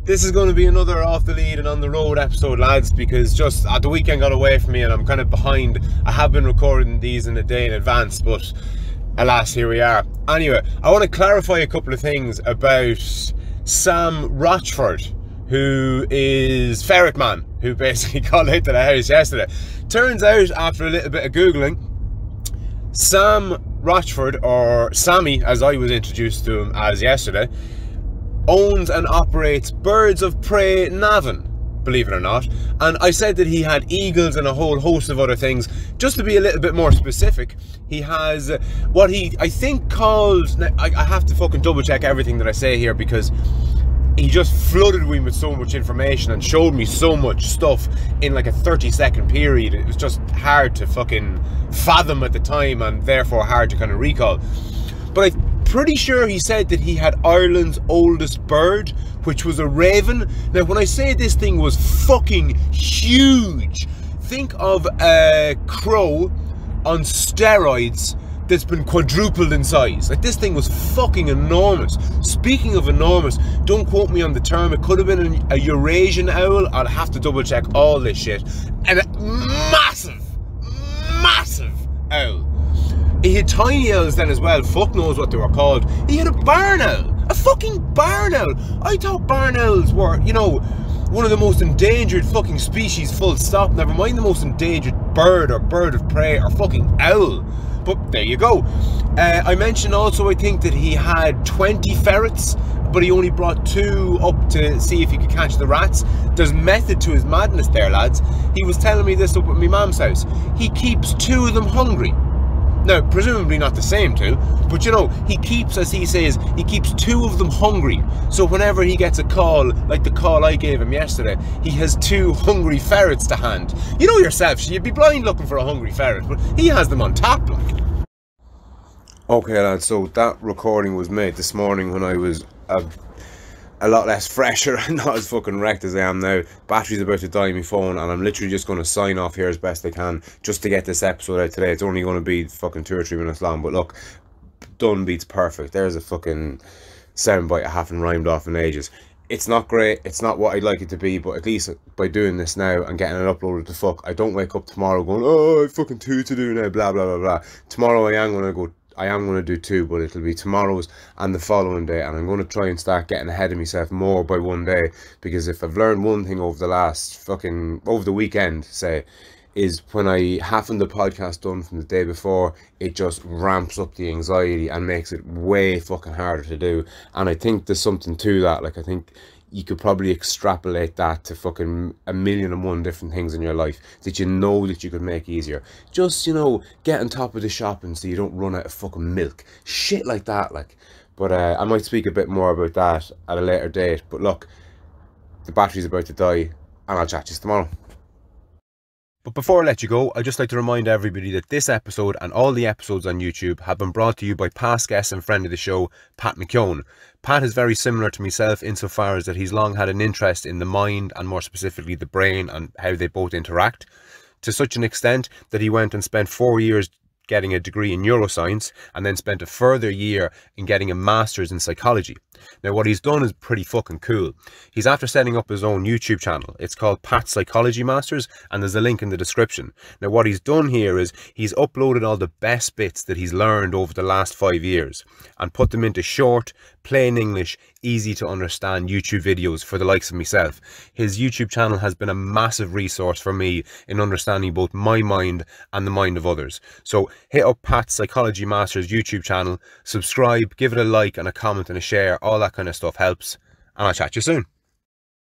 This is going to be another off the lead and on the road episode, lads, because just the weekend got away from me and I'm kind of behind. I have been recording these in a day in advance, but alas, here we are. Anyway, I want to clarify a couple of things about Sam Rochford, who is Ferret Man, who basically called out to the house yesterday. Turns out, after a little bit of Googling, Sam Rochford, or Sammy as I was introduced to him as yesterday, owns and operates Birds of Prey Navan, believe it or not. And I said that he had eagles and a whole host of other things. Just to be a little bit more specific, he has what he, I think, calls, I have to fucking double check everything that I say here, because he just flooded me with so much information and showed me so much stuff in like a 30-second period. It was just hard to fucking fathom at the time, and therefore hard to kind of recall. But I'm pretty sure he said that he had Ireland's oldest bird, which was a raven. Now, when I say this thing was fucking huge, think of a crow on steroids that's been quadrupled in size. Like, this thing was fucking enormous. Speaking of enormous, don't quote me on the term, it could have been a Eurasian owl. I'll have to double check all this shit. And a massive owl. He had tiny owls then as well, fuck knows what they were called. He had a barn owl, a fucking barn owl. I thought barn owls were, you know, one of the most endangered fucking species, full stop. Never mind the most endangered bird or bird of prey or fucking owl. But there you go. I mentioned also, I think, that he had 20 ferrets, but he only brought 2 up to see if he could catch the rats. There's method to his madness there, lads. He was telling me this up at my mum's house. He keeps 2 of them hungry. Now, presumably not the same 2, but you know, he keeps, as he says, he keeps 2 of them hungry. So whenever he gets a call, like the call I gave him yesterday, he has 2 hungry ferrets to hand. You know yourself, you'd be blind looking for a hungry ferret, but he has them on tap, like. Okay, lads, so that recording was made this morning when I was a lot less fresher and not as fucking wrecked as I am now. Battery's about to die on my phone, and I'm literally just going to sign off here as best I can just to get this episode out today. It's only going to be fucking 2 or 3 minutes long, but look, done beats perfect. There's a fucking soundbite I haven't rhymed off in ages. It's not great, it's not what I'd like it to be, but at least by doing this now and getting it uploaded to fuck, I don't wake up tomorrow going, oh, I've fucking 2 to do now, blah blah blah blah. Tomorrow I am going to do 2, but it'll be tomorrow's and the following day, and I'm going to try and start getting ahead of myself more by one day, because if I've learned one thing over the weekend, say, is when I haven't the podcast done from the day before, it just ramps up the anxiety and makes it way fucking harder to do. And I think there's something to that. Like, I think you could probably extrapolate that to fucking 1,000,001 different things in your life that you know that you could make easier. Just, you know, get on top of the shopping so you don't run out of fucking milk. Shit like that, like. But I might speak a bit more about that at a later date. But look, the battery's about to die, and I'll chat to you tomorrow. But before I let you go, I'd just like to remind everybody that this episode and all the episodes on YouTube have been brought to you by past guest and friend of the show, Pat McKeown. Pat is very similar to myself insofar as that he's long had an interest in the mind, and more specifically the brain, and how they both interact, to such an extent that he went and spent 4 years getting a degree in neuroscience, and then spent a further year in getting a master's in psychology. Now, what he's done is pretty fucking cool. He's after setting up his own YouTube channel. It's called Pat's Psychology Masters, and there's a link in the description. Now, what he's done here is he's uploaded all the best bits that he's learned over the last 5 years and put them into short, plain English, easy to understand YouTube videos for the likes of myself. His YouTube channel has been a massive resource for me in understanding both my mind and the mind of others. So hit up Pat's Psychology Masters YouTube channel, subscribe, give it a like and a comment and a share. All that kind of stuff helps, and I'll chat to you soon.